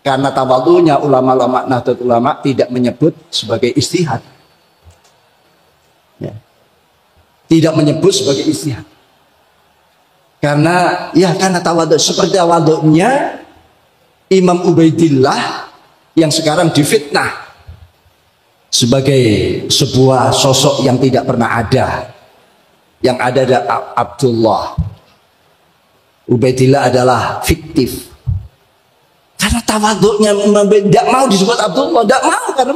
Karena tawadhunya ulama-ulama Nahdlatul Ulama tidak menyebut sebagai ijtihad. Ya. Tidak menyebut sebagai ijtihad. Karena tawadhu, seperti tawadhunya Imam Ubaidillah yang sekarang difitnah sebagai sebuah sosok yang tidak pernah ada. Yang ada Abdullah. Ubaidillah adalah fiktif. Karena tawadhunya tidak mau disebut Abdullah, tidak mau, karena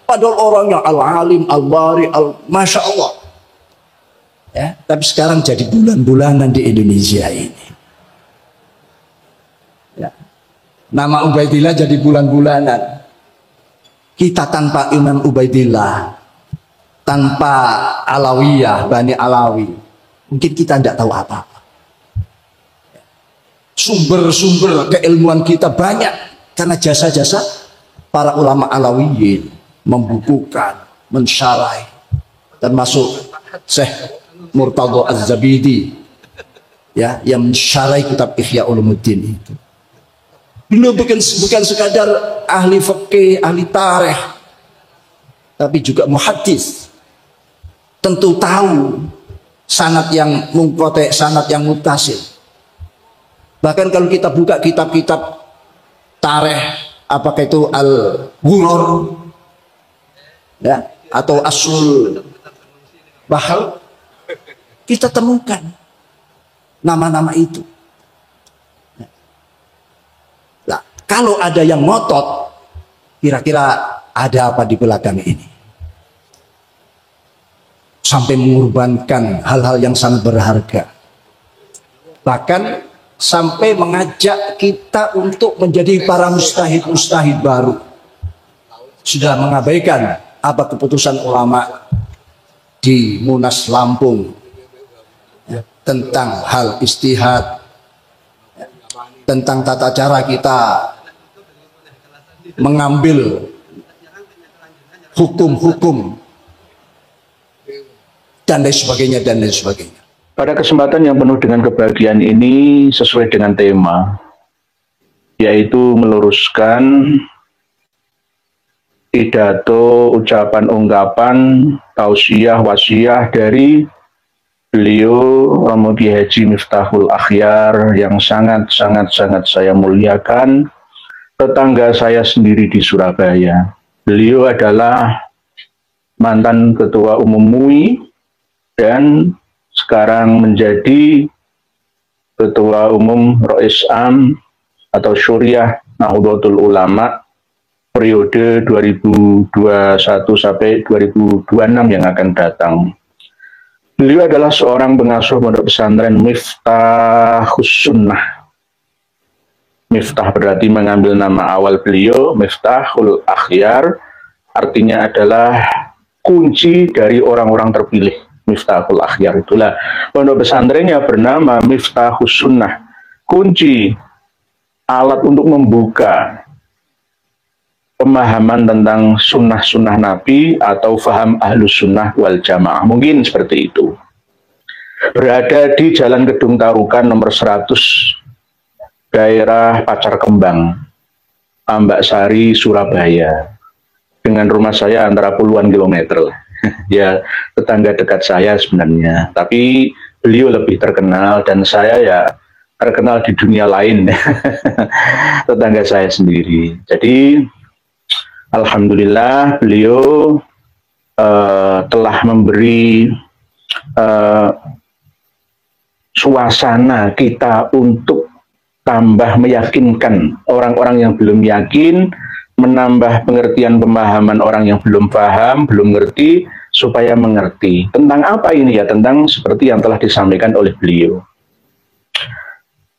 padahal orangnya al-alim, al-bari, masya Allah. Ya, tapi sekarang jadi bulan-bulanan di Indonesia ini. Ya. Nama Ubaidillah jadi bulan-bulanan. Kita tanpa Imam Ubaidillah, tanpa Alawiyah, Bani Alawi, mungkin kita tidak tahu apa-apa. Sumber-sumber keilmuan kita banyak karena jasa-jasa para ulama Alawiyin membukukan, mensyarah, termasuk Syekh Murtadha Az-Zabidi, ya, yang mensyarah kitab Ihya Ulumuddin itu. Beliau bukan sekadar ahli fikih, ahli tarikh, tapi juga muhaddis. Tentu tahu sanad yang munqati', sanad yang muttasil. Bahkan kalau kita buka kitab-kitab tarikh, apakah itu Al-Ghuror, ya, atau Aslul Bahr, kita temukan nama-nama itu. Nah, kalau ada yang ngotot, kira-kira ada apa di belakang ini? Sampai mengorbankan hal-hal yang sangat berharga. Bahkan sampai mengajak kita untuk menjadi para mustahid baru. Sudah mengabaikan apa keputusan ulama di Munas Lampung, ya, tentang hal ijtihad, ya, tentang tata cara kita mengambil hukum-hukum dan lain sebagainya. Pada kesempatan yang penuh dengan kebahagiaan ini sesuai dengan tema, yaitu meluruskan pidato, ucapan, ungkapan, tausiah, wasiah dari beliau Romo Kiai Haji Miftahul Akhyar yang sangat saya muliakan, tetangga saya sendiri di Surabaya. Beliau adalah mantan Ketua Umum MUI dan sekarang menjadi Ketua Umum Rois Am atau Syuriah Nahdlatul Ulama periode 2021 sampai 2026 yang akan datang. Beliau adalah seorang pengasuh pondok pesantren Miftahus Sunnah. Miftah berarti mengambil nama awal beliau, Miftahul Akhyar, artinya adalah kunci dari orang-orang terpilih. Miftahul Akhyar, itulah pondok pesantrennya bernama Miftahus Sunnah, kunci, alat untuk membuka pemahaman tentang sunnah-sunnah Nabi atau faham ahlus sunnah wal jamaah, mungkin seperti itu. Berada di Jalan Gedung Tarukan nomor 100, daerah Pacar Kembang, Ambak Sari, Surabaya. Dengan rumah saya antara puluhan kilometer lah. Ya, tetangga dekat saya sebenarnya, tapi beliau lebih terkenal dan saya ya terkenal di dunia lain. Tetangga saya sendiri. Jadi alhamdulillah beliau telah memberi suasana kita untuk tambah meyakinkan orang-orang yang belum yakin, menambah pengertian pemahaman orang yang belum paham, belum ngerti, supaya mengerti. Tentang apa ini ya? Tentang seperti yang telah disampaikan oleh beliau.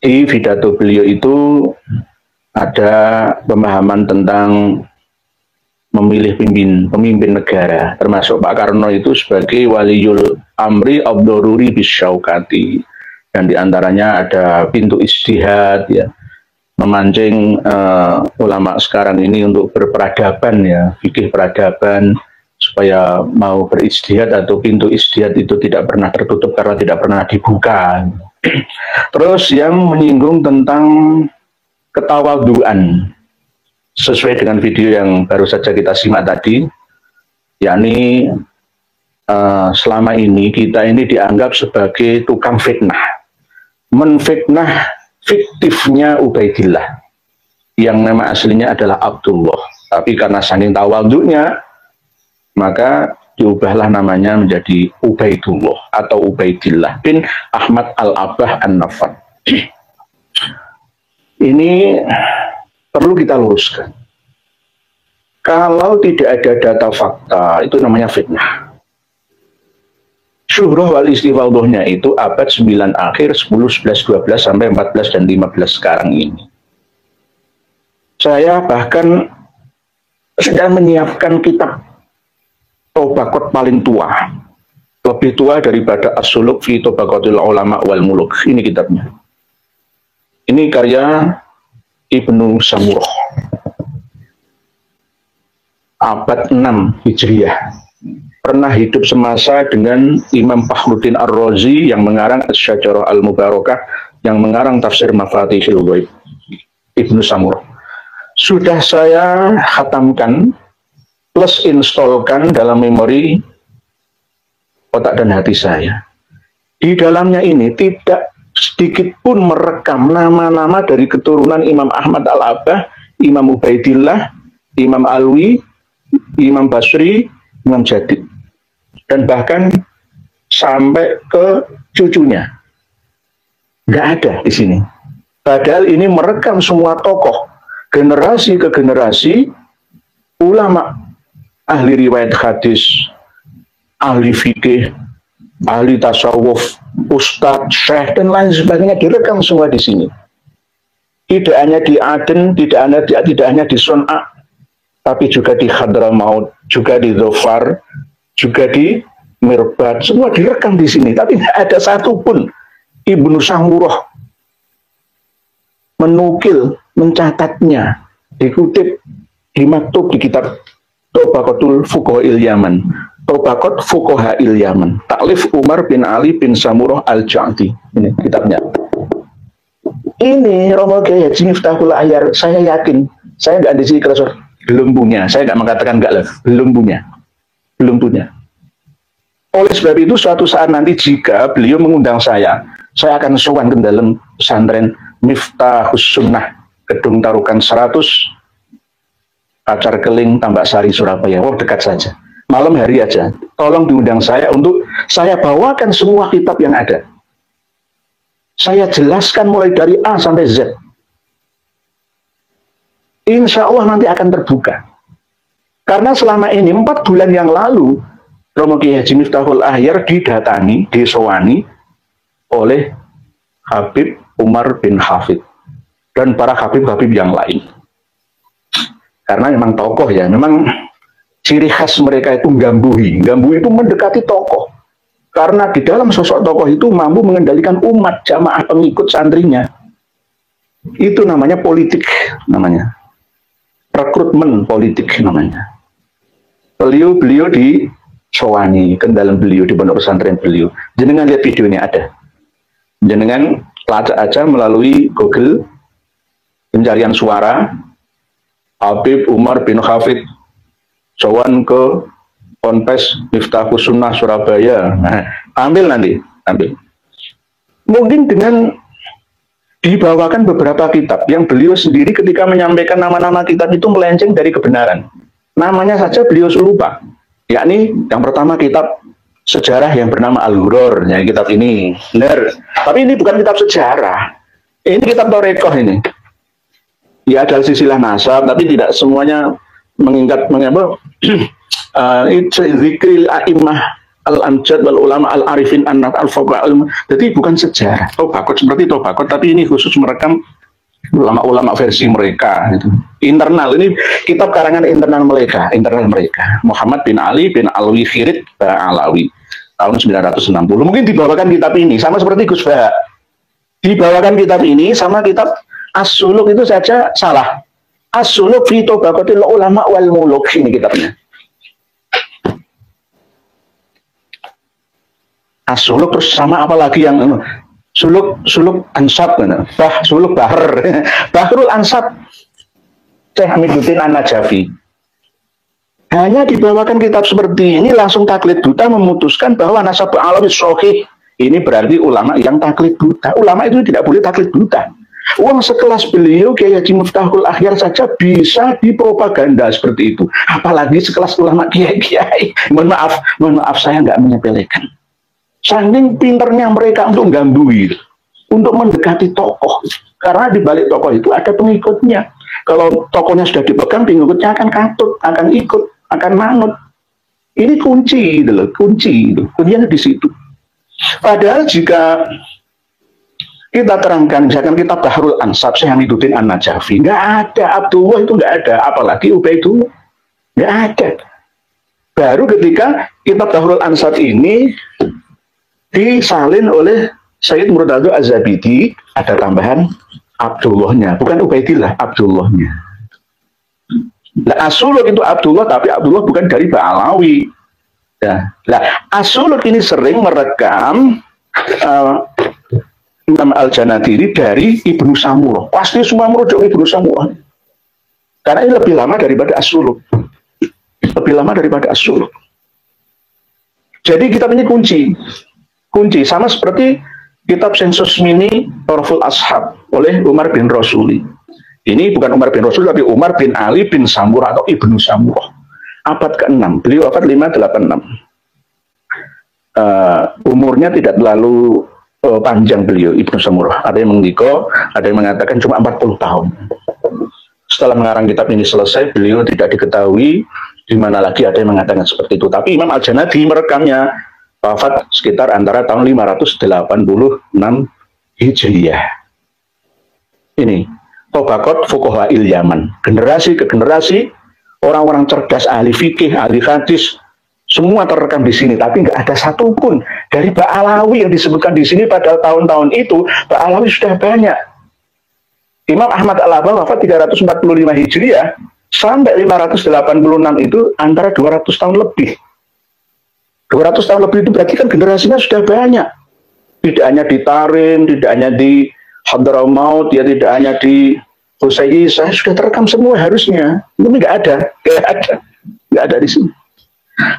Di pidato beliau itu ada pemahaman tentang memilih pemimpin negara, termasuk Pak Karno itu sebagai waliul amri abdururi bisyaukati. Dan diantaranya ada pintu ijtihad, ya, memancing ulama sekarang ini untuk berperadaban, ya, fikih peradaban, supaya mau berijtihad atau pintu ijtihad itu tidak pernah tertutup karena tidak pernah dibuka. Terus yang menyinggung tentang ketawaduan, sesuai dengan video yang baru saja kita simak tadi, yakni selama ini kita ini dianggap sebagai tukang fitnah, menfitnah fiktifnya Ubaidillah yang nama aslinya adalah Abdullah, tapi karena saking tawadhunya maka diubahlah namanya menjadi Ubaidullah atau Ubaidillah bin Ahmad Al-Abbah An-Nafar. Ini perlu kita luruskan. Kalau tidak ada data fakta, itu namanya fitnah. Syuhrah wal istifadhahnya itu abad 9 akhir, 10, 11, 12, sampai 14 dan 15 sekarang ini. Saya bahkan sedang menyiapkan kitab Tobaqat paling tua, lebih tua daripada As-Suluk fi Tobaqatil Ulama wal Muluk. Ini kitabnya. Ini karya Ibnu Samurah, abad 6 Hijriah. Pernah hidup semasa dengan Imam Fakhruddin Ar-Razi yang mengarang Asy-Syajarah Al-Mubarakah, yang mengarang tafsir Mafatihul Ghaib. Ibnu Samurah. Sudah saya khatamkan plus installkan dalam memori otak dan hati saya. Di dalamnya ini tidak sedikit pun merekam nama-nama dari keturunan Imam Ahmad Al-Abbah, Imam Ubaidillah, Imam Alwi, Imam Basri, Imam Jadid, dan bahkan sampai ke cucunya. Nggak ada di sini. Padahal ini merekam semua tokoh, generasi ke generasi, ulama, ahli riwayat hadis, ahli fikih, ahli tasawuf, ustadz, syekh, dan lain sebagainya direkam semua di sini. Tidak hanya di Aden, tidak hanya di Son'a, tapi juga di Hadramaut, juga di Dhofar, juga di Mirbat, semua direkam di sini. Tapi tidak ada satupun Ibnu Samurah menukil, mencatatnya, dikutip, dimaktub di kitab Tobaqatul Fuqaha'il Yaman, Tobaqat Fuqaha'il Yaman, taklif Umar bin Ali bin Samurah Al-Ja'di. Ini kitabnya. Ini Romo Kiai Haji Miftahul Ahyar, saya yakin, saya nggak di sini kerasa belum punya, saya nggak mengatakan nggak lah, belum punya. Oleh sebab itu suatu saat nanti jika beliau mengundang saya akan sowan ke dalam pesantren Miftahus Sunnah, Gedung Tarukan 100, Pacar Keling, Tambak Sari, Surabaya. Oh, dekat saja. Malam hari aja. Tolong diundang saya untuk saya bawakan semua kitab yang ada. Saya jelaskan mulai dari A sampai Z. Insya Allah nanti akan terbuka. Karena selama ini 4 bulan yang lalu Romo Kiai Haji Miftahul Ahyar didatangi, disowani oleh Habib Umar bin Hafid dan para habib-habib yang lain. Karena memang tokoh ya, memang ciri khas mereka itu gambui. Gambui itu mendekati tokoh. Karena di dalam sosok tokoh itu mampu mengendalikan umat, jamaah pengikut santrinya. Itu namanya politik, namanya. Rekrutmen politik namanya. Beliau di sowani ke dalam beliau, di pondok pesantren beliau. Jenengan lihat videonya ada. Jenengan lacak aja melalui Google, pencarian suara, Habib Umar bin Hafid sowan ke Ponpes Miftahus Sunnah Surabaya. Nah, ambil. Mungkin dengan dibawakan beberapa kitab yang beliau sendiri ketika menyampaikan nama-nama kitab itu melenceng dari kebenaran. Namanya saja beliau lupa. Yakni yang pertama kitab sejarah yang bernama Al-Ghuror, ya, kitab ini. Benar. Tapi ini bukan kitab sejarah. Ini kitab Torekoh ini. Ya ada silsilah nasab, tapi tidak semuanya mengingat mengapa zikril a'immah al-amjad wal ulama al-arifin an-naf al-fuqaha. Jadi bukan sejarah. Tobaqat seperti Tobaqat, tapi ini khusus merekam ulama-ulama versi mereka. Gitu. Internal, ini kitab karangan internal mereka. Muhammad bin Ali bin Alwi Khirid Ba'alawi tahun 960. Mungkin dibawakan kitab ini sama seperti Gus Bah. Dibawakan kitab ini sama kitab As-Suluk itu saja salah. As-Suluk fi Tobaqatil Ulama wal Muluk, ini kitabnya. As-Suluk terus sama apa lagi yang Suluk Ansab, Suluk Bahar, Bahrul Ansab. Syekh Hamiduddin An-Najafi. Hanya dibawakan kitab seperti ini langsung taklid buta memutuskan bahwa nasab alawi sahih. Ini berarti ulama yang taklid buta. Ulama itu tidak boleh taklid buta. Uang sekelas beliau Kiai Haji Miftahul Akhyar saja bisa dipropaganda seperti itu. Apalagi sekelas ulama kiai-kiai. Mohon maaf saya nggak menyepelekan. Saking pinternya mereka untuk gambui, untuk mendekati tokoh. Karena di balik tokoh itu ada pengikutnya. Kalau tokohnya sudah dipegang, pengikutnya akan katut, akan ikut, akan manut. Ini kunci, gitu loh, kunci. Kuncinya di situ. Padahal jika kita terangkan, misalkan kitab Bahrul Ansab, Syekh Hamiduddin An-Najafi, nggak ada, Abdullah itu nggak ada, apalagi Ubaidullah, nggak ada. Baru ketika kitab Bahrul Ansab ini disalin oleh Sayyid Murtado Az-Zabidi, ada tambahan Abdullahnya, bukan Ubaidillah, Abdullahnya. Nah, As-Suluk itu Abdullah, tapi Abdullah bukan dari Ba'alawi. Nah, As-Suluk ini sering merekam Imam Al-Janadiri dari Ibnu Samurah. Pasti semua merujuk Ibnu Samurah. Karena ini lebih lama daripada As-Suluk. Lebih lama daripada As-Suluk. Jadi kitab ini kunci. Kunci, sama seperti kitab Sensus Mini Torful Ashab oleh Umar bin Rasuli. Ini bukan Umar bin Rasuli, tapi Umar bin Ali bin Samurah atau Ibnu Samurah. Abad ke-6, beliau wafat 586. Umurnya tidak terlalu panjang beliau, Ibnu Samurah. Ada yang mengdiko, ada yang mengatakan cuma 40 tahun. Setelah mengarang kitab ini selesai, beliau tidak diketahui di mana lagi, ada yang mengatakan seperti itu. Tapi Imam Al-Janadi merekamnya wafat sekitar antara tahun 586 Hijriyah. Ini Tobakot Fuqaha'il Yaman. Generasi ke generasi orang-orang cerdas, ahli fikih, ahli hadis, semua terekam di sini. Tapi nggak ada satupun dari Ba'alawi yang disebutkan di sini. Pada tahun-tahun itu Ba'alawi sudah banyak. Imam Ahmad Al-Abah wafat 345 Hijriah sampai 586 itu antara 200 tahun lebih. 200 tahun lebih itu berarti kan generasinya sudah banyak. Tidak hanya di Tarim, tidak hanya di Hadramaut, ya tidak hanya di Husayyisah, sudah terekam semua harusnya. Ini nggak ada di sini.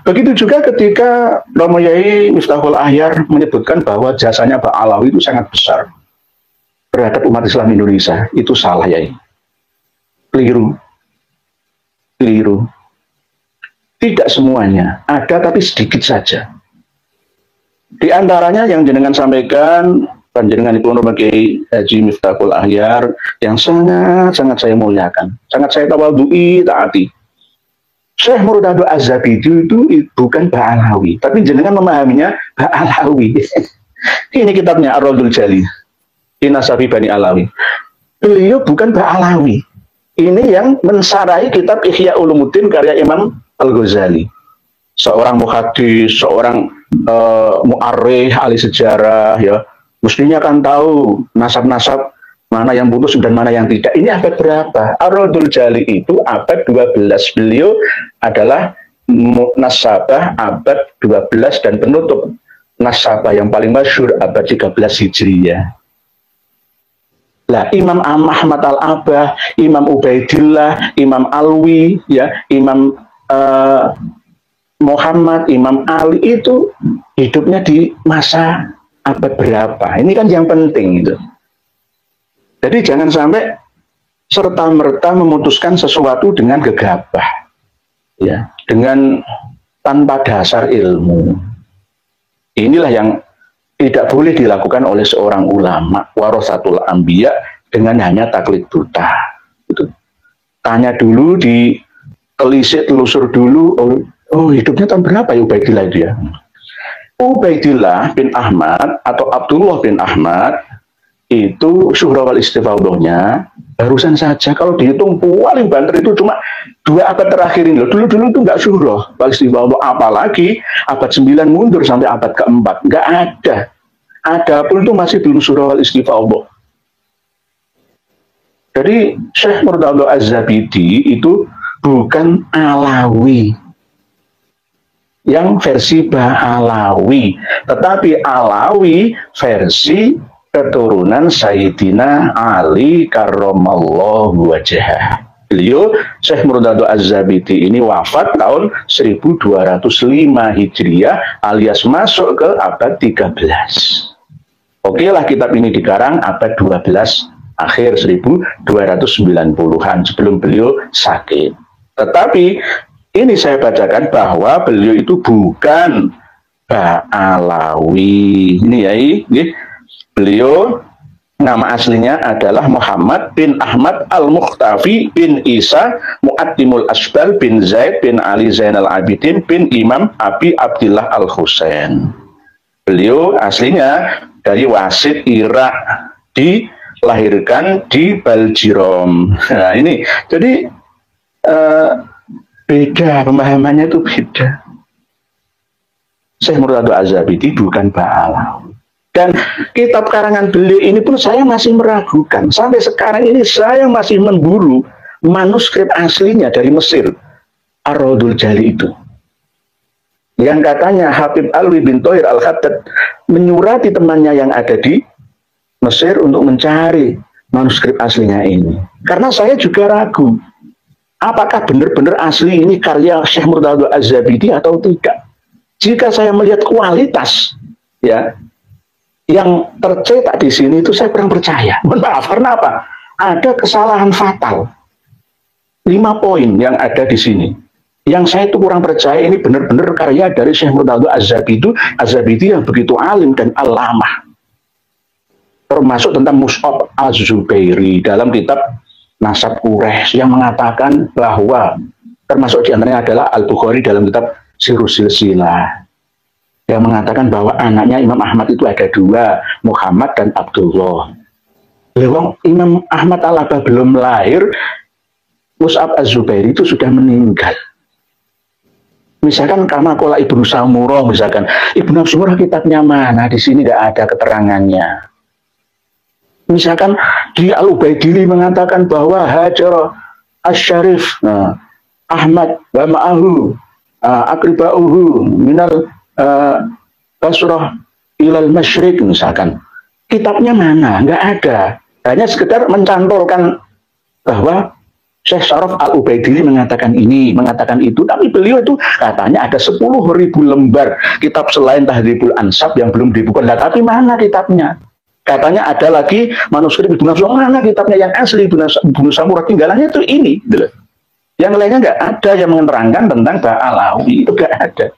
Begitu juga ketika Romo Yai Miftahul Akhyar menyebutkan bahwa jasanya Ba'alawi itu sangat besar terhadap umat Islam Indonesia. Itu salah, Yai. Keliru. Tidak semuanya, ada tapi sedikit saja. Di antaranya yang jenengan sampaikan, panjenengan Ibu Romo Kiai Haji Miftahul Akhyar, yang sangat saya muliakan, sangat saya tawadhu'i, taati. Syekh Murtado Az-Zabidi itu bukan Ba'alawi, tapi jenengan memahaminya Ba'alawi. Ini kitabnya Ar-Raddul Jali, Inasabi Bani Alawi. Beliau bukan Ba'alawi. Ini yang mensarai kitab Ihya Ulumuddin karya Imam Al-Ghazali. Seorang muhadis, seorang mu'arrikh, ahli sejarah, ya, mestinya kan tahu nasab-nasab mana yang putus dan mana yang tidak. Ini abad berapa? Ar-Raddul Jali itu abad 12. Beliau adalah nasabah abad 12 dan penutup nasabah yang paling masyhur abad 13 Hijriyah. Lah, Imam Ahmad Al-Abah, Imam Ubaidillah, Imam Alwi, ya, Imam Muhammad, Imam Ali itu hidupnya di masa abad berapa? Ini kan yang penting itu. Jadi jangan sampai serta-merta memutuskan sesuatu dengan gegabah, ya, dengan tanpa dasar ilmu. Inilah yang tidak boleh dilakukan oleh seorang ulama warasatul anbiya dengan hanya taklid buta. Itu. Tanya dulu, ditelisik, telusur dulu. Oh, hidupnya tahun berapa ya Ubaidillah itu ya? Ubaidillah bin Ahmad atau Abdullah bin Ahmad itu syuhra wal istifadahnya barusan saja, kalau dihitung paling banter itu cuma 2 abad terakhir ini loh. Dulu itu nggak syuhra wal istifadah, apalagi abad 9 mundur sampai abad ke-4 nggak ada. Ada pun itu masih belum syuhra wal istifadah. Jadi Syekh Murtado Az-Zabidi itu bukan Alawi yang versi Ba'alawi, tetapi Alawi versi keturunan Sayyidina Ali karramallahu wajhah. Beliau Syekh Murtado Az-Zabidi ini wafat tahun 1205 Hijriah alias masuk ke abad 13. Oke lah, kitab ini dikarang abad 12 akhir 1290-an sebelum beliau sakit. Tetapi ini saya bacakan bahwa beliau itu bukan Ba'alawi. Ini ya, ini. Beliau nama aslinya adalah Muhammad bin Ahmad Al-Mukhtafi bin Isa Mu'addimul Asbal bin Zaid bin Ali Zainal Abidin bin Imam Abi Abdillah Al-Husain. Beliau aslinya dari Wasit, Irak, dilahirkan di Baljirom. Nah ini, jadi beda, pemahamannya itu beda. Syekh Murtado Az-Zabidi bukan Ba'alawi. Dan kitab karangan beliau ini pun saya masih meragukan. Sampai sekarang ini saya masih memburu manuskrip aslinya dari Mesir. Ar-Raudul Jali itu. Yang katanya Habib Alwi bin Thohir Al-Khaddad menyurati temannya yang ada di Mesir untuk mencari manuskrip aslinya ini. Karena saya juga ragu. Apakah benar-benar asli ini karya Syekh Murtado Az-Zabidi atau tidak? Jika saya melihat kualitas, ya, yang tercetak di sini itu saya kurang percaya. Mohon maaf, karena apa? Ada kesalahan fatal. 5 poin yang ada di sini. Yang saya itu kurang percaya ini benar-benar karya dari Syekh Murtado Az-Zabidi yang begitu alim dan alamah. Termasuk tentang Mus'ab Az-Zubairi dalam kitab Nasab Quraisy yang mengatakan bahwa termasuk diantaranya adalah Al-Bukhari dalam kitab Sirrus Silsilah yang mengatakan bahwa anaknya Imam Ahmad itu ada 2, Muhammad dan Abdullah. Lewang Imam Ahmad Al-Abah belum lahir, Mus'ab Az-Zubairi itu sudah meninggal. Misalkan Kamakola Ibnu Samurah, misalkan Ibnu Samurah kitabnya mana? Di sini tidak ada keterangannya. Misalkan di Al-Ubaidili mengatakan bahwa Hajar Asy-Syarif Ahmad wa ma'ahu akriba'uhu minal Basrah ilal Masyriq misalkan. Kitabnya mana? Nggak ada. Hanya sekedar mencantolkan bahwa Syekh Syaraf Al-Ubaidili mengatakan ini, mengatakan itu. Tapi beliau itu katanya ada 10.000 lembar kitab selain Tahdhibul Ansab yang belum dibuka. Nah, tapi mana kitabnya? Katanya ada lagi manuskrip Ibnu Samurah. Mana kitabnya yang asli Ibnu Samurah? Tinggalannya itu ini. Yang lainnya nggak ada yang menerangkan tentang Ba'alawi. Itu nggak ada.